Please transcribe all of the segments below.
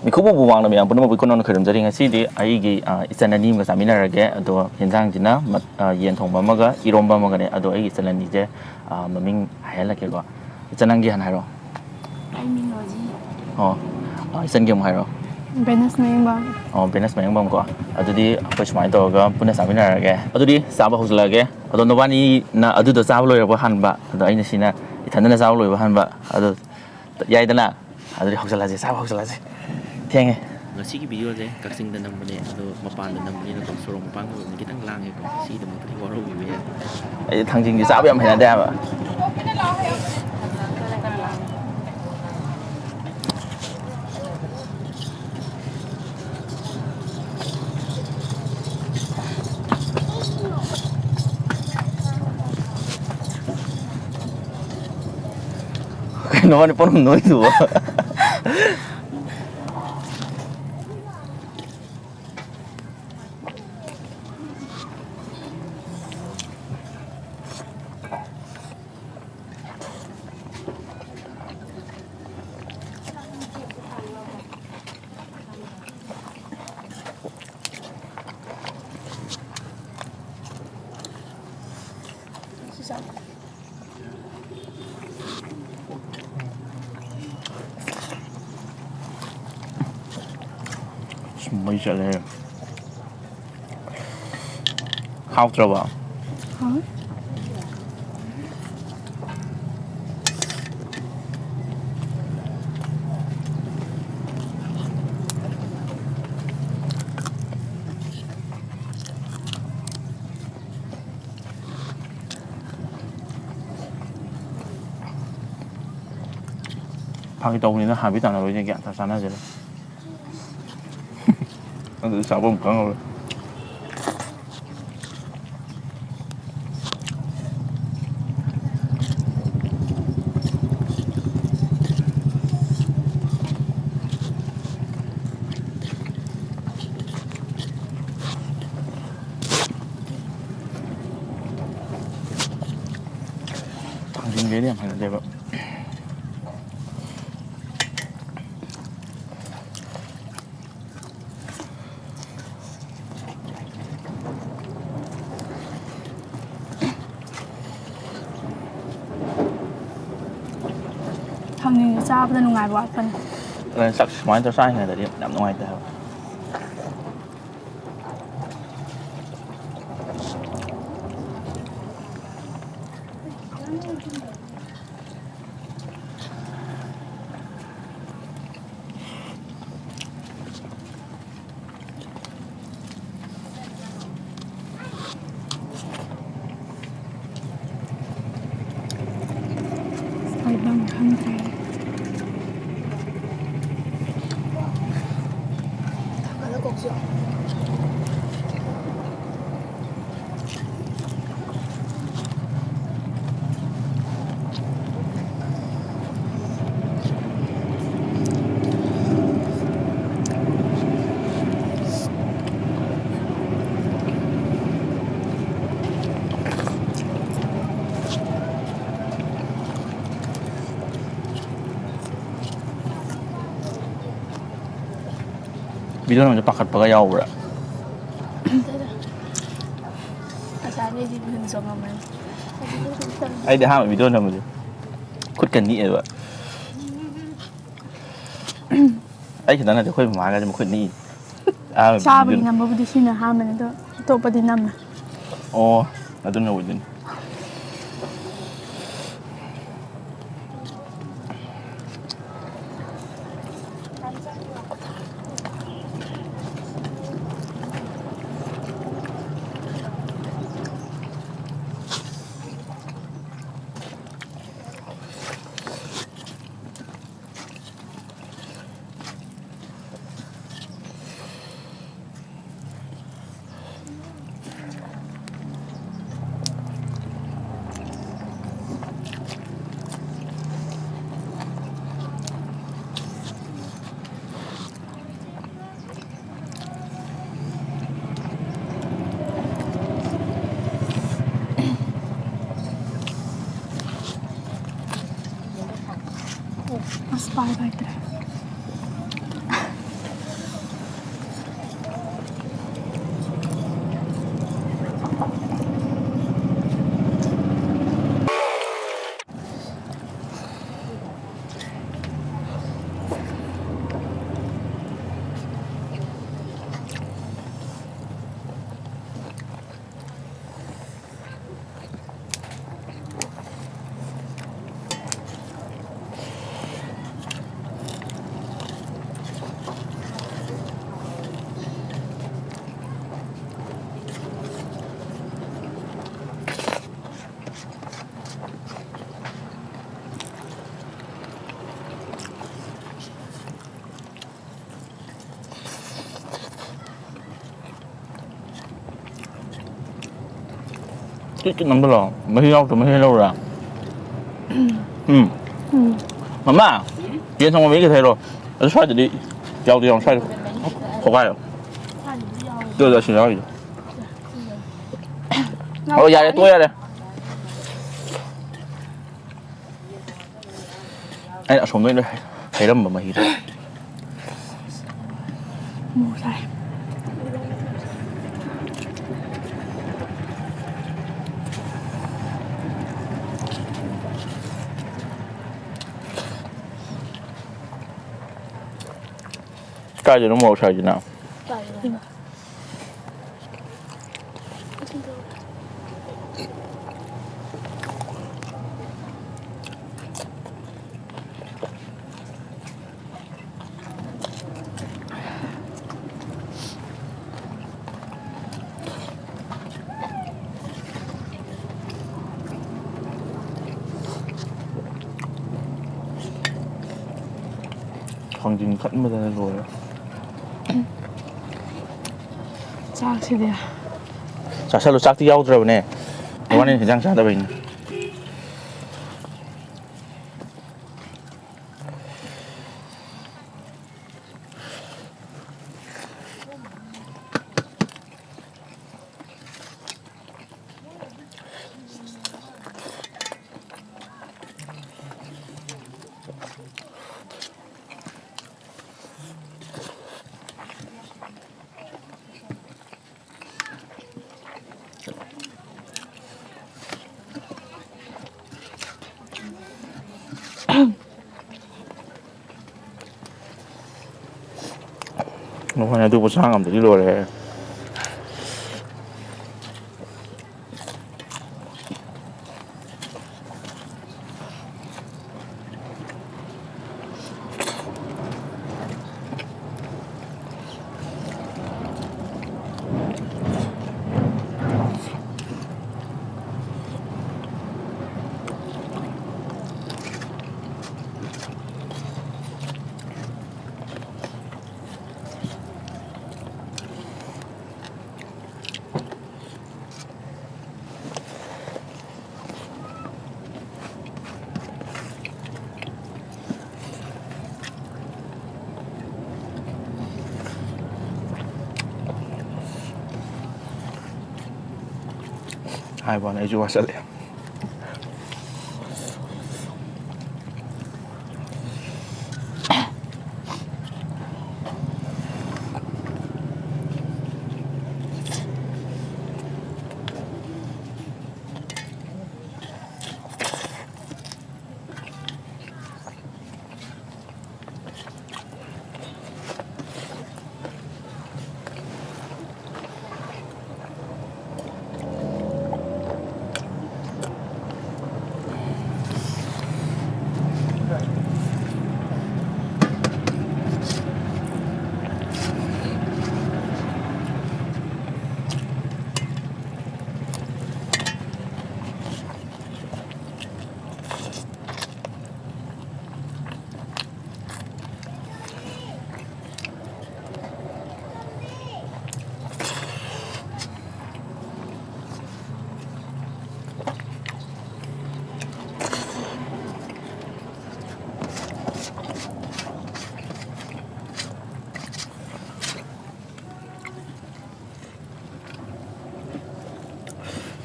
ꯃꯤꯈꯨꯕ ꯋꯥꯡꯅ ꯃꯌꯥꯝ ꯄꯨꯝꯅꯃꯛ ꯏꯀꯣꯅꯣꯅ ꯈꯣꯏꯔꯝꯖꯔꯤ ꯉꯁꯤꯗꯤ ꯑꯩꯒꯤ ꯏꯆꯟ ꯑꯅꯤ ꯑꯃꯒ ꯆꯥꯃꯤꯟꯅꯔꯒꯦ ꯑꯗꯣ ꯌꯦꯟꯖꯥꯡꯁꯤꯅ ꯌꯦꯟ ꯊꯣꯡꯕ ꯑꯃꯒ ꯏꯔꯣꯝꯕ ꯑꯃꯒꯅꯦ ꯑꯗꯣ ꯑꯩꯒꯤ ꯏꯆꯟ ꯑꯅꯤꯁꯦ ꯃꯃꯤꯡ ꯍꯥꯏꯍꯜꯂꯛꯀꯦꯀꯣ ꯏꯆꯟ ꯅꯪꯒꯤ ꯍꯥꯟꯅ ꯍꯥꯏꯔꯣ ꯑꯩ ꯃꯤꯡ ꯔꯣꯖꯤ ꯏꯆꯟꯒꯤ ꯑꯃꯨꯛ ꯍꯥꯏꯔꯣ ꯕꯦꯅꯁ ꯃꯌꯦꯡꯕꯝ ꯕꯦꯅꯁ ꯃꯌꯦꯡꯕꯝ ꯀꯣ ꯑꯗꯨꯗꯤ ꯑꯩꯈꯣꯏ ꯁꯨꯃꯥꯏꯅ ꯇꯧꯔꯒ ꯄꯨꯟꯅ ꯆꯥꯃꯤꯟꯅꯔꯒꯦ ꯑꯗꯨꯗꯤ ꯆꯥꯕ ꯍꯧꯖꯤꯜꯂꯛꯑꯒꯦ ꯑꯗꯣ ꯅꯕꯥꯅꯤꯅ ꯑꯗꯨꯗꯣ ꯆꯥꯕ ꯂꯣꯏꯔꯛꯄ ꯍꯟꯕ ꯑꯗꯣ ꯑꯩꯅ ꯁꯤꯅ ꯏꯊꯟꯗꯅ ꯆꯥꯕ ꯂꯣꯏꯕ ꯍꯟꯕ ꯑꯗꯣ ꯌꯥꯏꯗꯅ ꯑꯗꯨꯗꯤ ꯍꯧꯖꯤꯜꯂꯁꯤ ꯆꯥꯕ ꯍꯧꯖꯤꯜꯂꯁꯤ ꯊꯦꯡꯉꯦ ꯉꯁꯤꯒꯤ ꯚꯤꯗꯤꯑꯣꯁꯦ ꯀꯛꯆꯤꯡꯗ ꯅꯝꯕꯅꯦ ꯑꯗꯣ ꯃꯄꯥꯟꯗ ꯅꯝꯕꯅꯤꯅꯀꯣ ꯁꯣꯔꯣꯛ ꯃꯄꯥꯟꯒ ꯑꯣꯏꯕꯅꯤ ꯈꯤꯇꯪ ꯂꯥꯡꯉꯦꯀꯣ ꯁꯤꯒꯤꯗꯃꯛꯇꯗꯤ ꯋꯥꯔꯧꯕꯤꯕ ꯌꯥꯏ ꯑꯩ ꯊꯥꯡꯖꯤꯡꯁꯦ ꯆꯥꯕ ꯌꯥꯝ ꯍꯩꯅꯗꯦ ꯍꯥꯏꯕ ꯅꯕꯥꯅꯤ ꯄꯪꯅꯣꯏ ꯅꯣꯏꯗꯨꯕꯣ ꯃꯩ ꯆꯠꯂꯦ ꯍꯥꯎꯇ꯭ꯔꯕ ꯍꯥꯎ ꯐꯥꯒꯤ ꯇꯧꯕꯅꯤꯅ ꯍꯥꯕꯤ ꯇꯥꯟꯅꯔꯣꯏꯅꯦ ꯒ꯭ꯌꯥꯟ ꯇꯥ ꯆꯥꯟꯅꯖꯔꯦ ꯑꯗꯨ ꯆꯥꯐꯝ ꯈꯪꯉꯔꯣꯏ ꯊꯥꯡꯖꯤꯡꯁꯦ ꯌꯥꯝ ꯍꯩꯅꯗꯦꯕ ꯊꯥꯡꯖꯤꯡꯁꯦ ꯆꯥꯕꯗ ꯅꯨꯡꯉꯥꯏꯕ ꯋꯥꯠꯄꯅꯦ ꯆꯥꯛ ꯁꯨꯃꯥꯏꯅ ꯇꯧꯔ ꯆꯥꯔꯤꯉꯩꯗꯗꯤ ꯌꯥꯝ ꯅꯨꯡꯉꯥꯏꯇꯦ ꯍꯥꯏꯕ ꯍꯥꯏꯐꯝ ꯈꯪꯗ꯭ꯔꯦ ꯚꯤꯗꯤꯑꯣ ꯅꯝꯕꯁꯦ ꯄꯥꯈꯠꯄꯒ ꯌꯥꯎꯕ꯭ꯔꯥ ꯑꯁꯥꯏꯗꯩꯗꯤ ꯃꯤꯍꯨꯟ ꯆꯣꯡꯉꯝꯃꯅꯤ ꯑꯩꯗꯤ ꯑꯍꯥꯟꯕ ꯚꯤꯗꯤꯑꯣ ꯅꯝꯕꯁꯦ ꯈꯨꯠꯀ ꯅꯤꯛꯑꯦꯕ ꯑꯩ ꯈꯤꯇꯪ ꯅꯠꯇꯦ ꯑꯩꯈꯣꯏ ꯃꯃꯥꯒꯁꯦ ꯃꯈꯨꯠ ꯅꯤꯛꯏ ꯆꯥꯕꯒꯤ ꯅꯝꯕꯕꯨꯗꯤ ꯁꯤꯅ ꯑꯍꯥꯟꯕꯅꯤ ꯑꯗꯣ ꯑꯇꯣꯞꯄꯗꯤ ꯅꯝꯃꯦ ꯑꯣ ꯑꯗꯨꯅ ꯑꯣꯏꯗꯣꯏꯅꯤ ꯑꯁ ꯄꯥꯏꯕ ꯍꯩꯇ꯭ꯔꯦ cái nấm đó là mấy rau tụi mấy rau ra mamma biến xong mấy cái thế rồi nó xoay đi rau thì rau xoay khó gai rồi đưa ra xin rau gì ôi dài tôi ra đây anh đã sống đây thấy lắm mà mày đấy Mù sai. cay thì nó màu xài gì nào 광진 칸마다 rồi Chắc thì đi. chả sao lúc chắc thì rồi nè nó nên phải răng sao mình nó phải là tôi một sang làm được đi rồi đấy hai bọn này chua sợ lẹ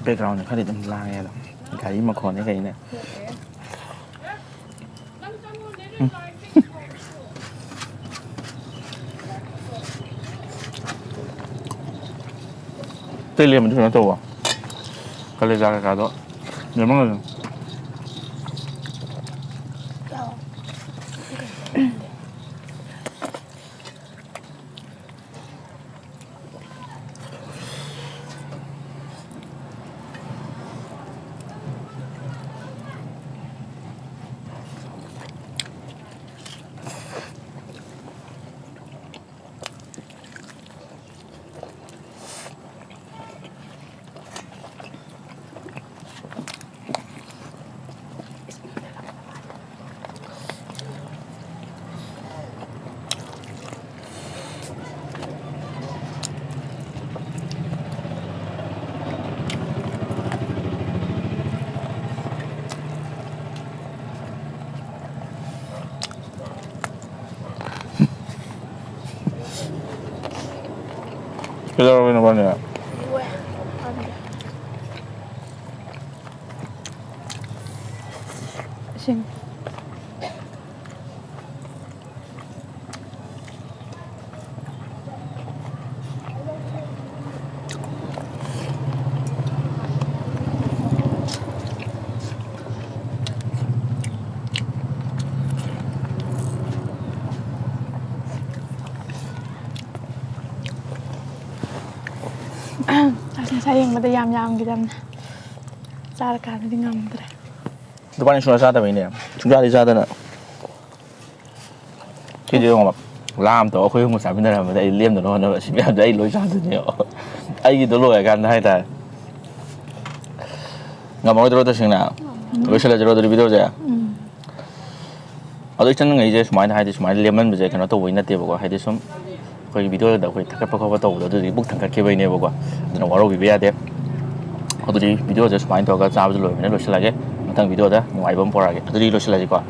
background này khá là đâm la nghe rồi cái mà còn cái này tây liềm mình nó trâu à cái này ra cái đó nhiều món rồi 그대로 보내요. 왜? 신. Saya yang mata yam gitu kan. Cara kan di ngambil. Depan ini sudah sada ini ya. Sudah di sada na. Jadi orang lam tuh aku yang musafir dari mana dari liam tuh orang sih biar dari luar sada ni. Ayo gitu luar kan dah itu. Nggak mau terus sih na. Terus lah dari video aja. Aduh itu nggak aja semua ini semua liaman bisa kan atau wina tiap gua itu sem. Kau video dah kau tak apa kau tahu dah tu book tangkap kau ini gua. Jadi walau biaya dia. Aduh video aja semua itu agak jauh dulu. Ini luar lagi. Tentang video dah, mau ibang pora lagi. Aduh luar lagi gua.